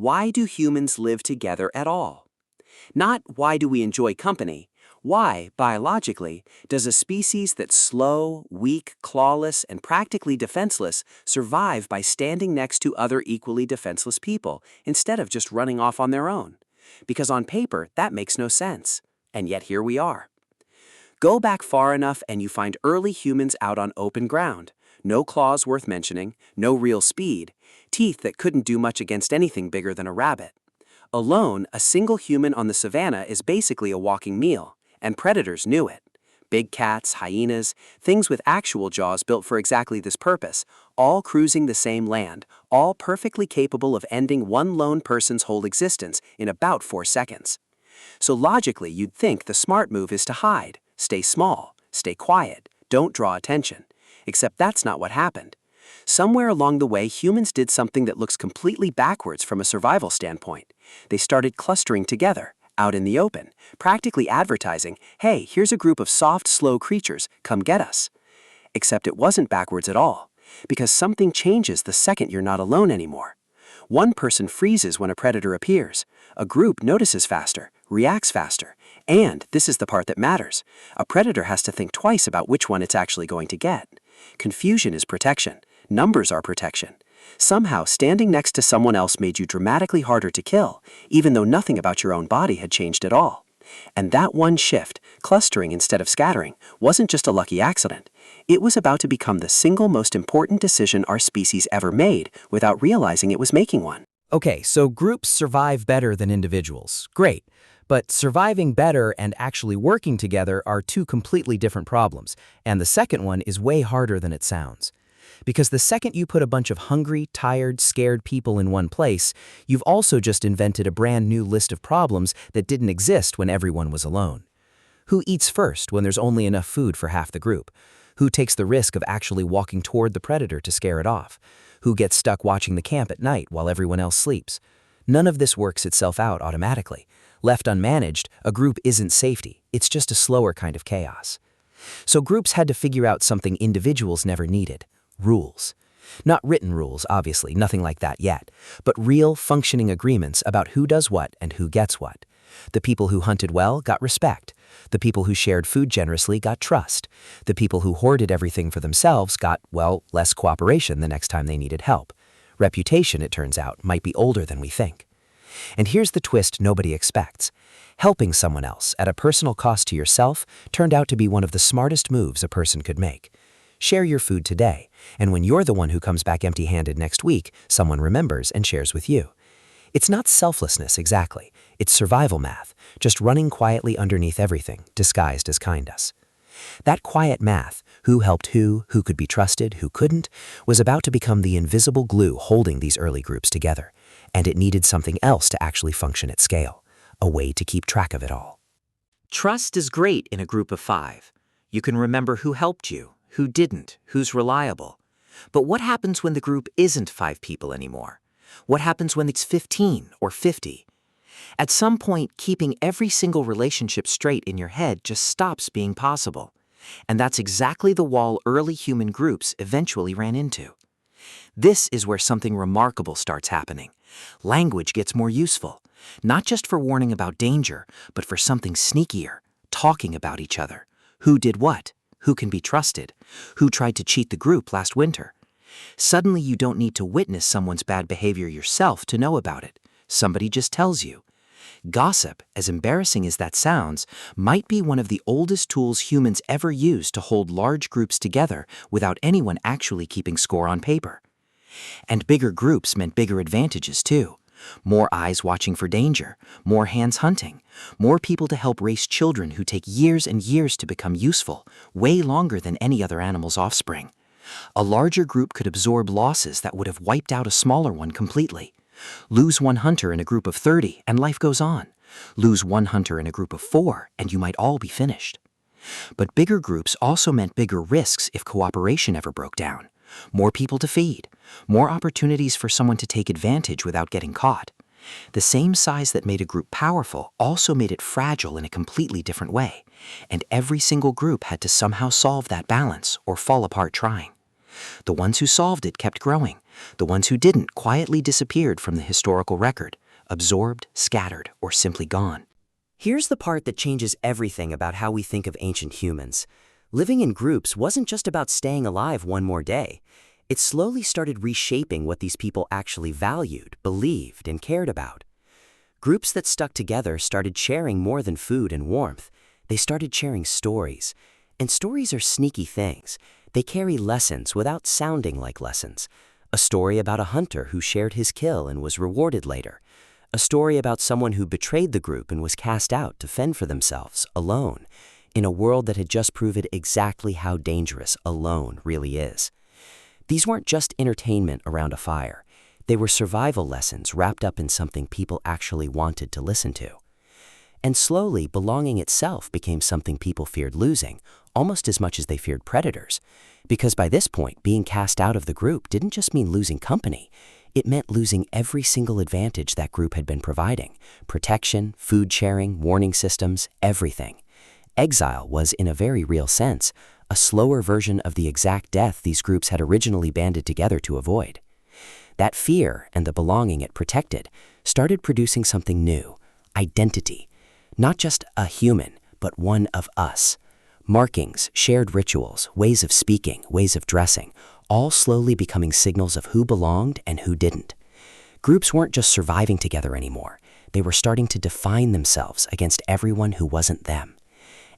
why do humans live together at all? Not why do we enjoy company? Why, biologically, does a species that's slow, weak, clawless, and practically defenseless survive by standing next to other equally defenseless people instead of just running off on their own? Because on paper, that makes no sense. And yet here we are. Go back far enough and you find early humans out on open ground. No claws worth mentioning, no real speed, teeth that couldn't do much against anything bigger than a rabbit. Alone, a single human on the savannah is basically a walking meal, and predators knew it. Big cats, hyenas, things with actual jaws built for exactly this purpose, all cruising the same land, all perfectly capable of ending one lone person's whole existence in about 4 seconds. So logically, you'd think the smart move is to hide, stay small, stay quiet, don't draw attention. Except that's not what happened. Somewhere along the way, humans did something that looks completely backwards from a survival standpoint. They started clustering together, out in the open, practically advertising, hey, here's a group of soft, slow creatures, come get us. Except it wasn't backwards at all, because something changes the second you're not alone anymore. One person freezes when a predator appears. A group notices faster, reacts faster, and, this is the part that matters, a predator has to think twice about which one it's actually going to get. Confusion is protection. Numbers are protection. Somehow, standing next to someone else made you dramatically harder to kill, even though nothing about your own body had changed at all. And that one shift, clustering instead of scattering, wasn't just a lucky accident. It was about to become the single most important decision our species ever made without realizing it was making one. Okay, so groups survive better than individuals. Great. But surviving better and actually working together are two completely different problems, and the second one is way harder than it sounds. Because the second you put a bunch of hungry, tired, scared people in one place, you've also just invented a brand new list of problems that didn't exist when everyone was alone. Who eats first when there's only enough food for half the group? Who takes the risk of actually walking toward the predator to scare it off? Who gets stuck watching the camp at night while everyone else sleeps? None of this works itself out automatically. Left unmanaged, a group isn't safety, it's just a slower kind of chaos. So groups had to figure out something individuals never needed: rules. Not written rules, obviously, nothing like that yet, but real, functioning agreements about who does what and who gets what. The people who hunted well got respect. The people who shared food generously got trust. The people who hoarded everything for themselves got, well, less cooperation the next time they needed help. Reputation, it turns out, might be older than we think. And here's the twist nobody expects. Helping someone else at a personal cost to yourself turned out to be one of the smartest moves a person could make. Share your food today, and when you're the one who comes back empty-handed next week, someone remembers and shares with you. It's not selflessness exactly, it's survival math, just running quietly underneath everything, disguised as kindness. That quiet math, who helped who could be trusted, who couldn't, was about to become the invisible glue holding these early groups together, and it needed something else to actually function at scale, a way to keep track of it all. Trust is great in a group of 5. You can remember who helped you, who didn't, who's reliable. But what happens when the group isn't 5 people anymore? What happens when it's 15 or 50? At some point, keeping every single relationship straight in your head just stops being possible. And that's exactly the wall early human groups eventually ran into. This is where something remarkable starts happening. Language gets more useful, not just for warning about danger, but for something sneakier, talking about each other. Who did what? Who can be trusted? Who tried to cheat the group last winter? Suddenly you don't need to witness someone's bad behavior yourself to know about it. Somebody just tells you. Gossip, as embarrassing as that sounds, might be one of the oldest tools humans ever used to hold large groups together without anyone actually keeping score on paper. And bigger groups meant bigger advantages too. More eyes watching for danger, more hands hunting, more people to help raise children who take years and years to become useful, way longer than any other animal's offspring. A larger group could absorb losses that would have wiped out a smaller one completely. Lose one hunter in a group of 30 and life goes on. Lose one hunter in a group of 4 and you might all be finished. But bigger groups also meant bigger risks if cooperation ever broke down. More people to feed, more opportunities for someone to take advantage without getting caught. The same size that made a group powerful also made it fragile in a completely different way, and every single group had to somehow solve that balance or fall apart trying. The ones who solved it kept growing. The ones who didn't quietly disappeared from the historical record, absorbed, scattered, or simply gone. Here's the part that changes everything about how we think of ancient humans. Living in groups wasn't just about staying alive one more day. It slowly started reshaping what these people actually valued, believed, and cared about. Groups that stuck together started sharing more than food and warmth. They started sharing stories. And stories are sneaky things. They carry lessons without sounding like lessons. A story about a hunter who shared his kill and was rewarded later. A story about someone who betrayed the group and was cast out to fend for themselves, alone, in a world that had just proven exactly how dangerous alone really is. These weren't just entertainment around a fire. They were survival lessons wrapped up in something people actually wanted to listen to. And slowly, belonging itself became something people feared losing, almost as much as they feared predators. Because by this point, being cast out of the group didn't just mean losing company. It meant losing every single advantage that group had been providing: protection, food sharing, warning systems, everything. Exile was, in a very real sense, a slower version of the exact death these groups had originally banded together to avoid. That fear and the belonging it protected started producing something new: identity. Not just a human, but one of us. Markings, shared rituals, ways of speaking, ways of dressing, all slowly becoming signals of who belonged and who didn't. Groups weren't just surviving together anymore. They were starting to define themselves against everyone who wasn't them.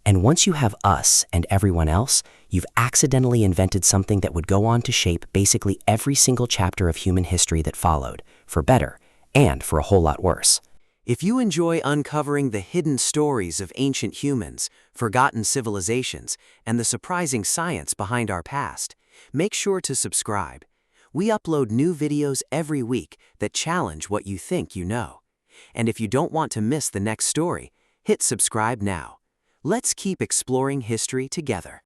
And once you have us and everyone else, you've accidentally invented something that would go on to shape basically every single chapter of human history that followed, for better and for a whole lot worse. If you enjoy uncovering the hidden stories of ancient humans, forgotten civilizations, and the surprising science behind our past, make sure to subscribe. We upload new videos every week that challenge what you think you know. And if you don't want to miss the next story, hit subscribe now. Let's keep exploring history together.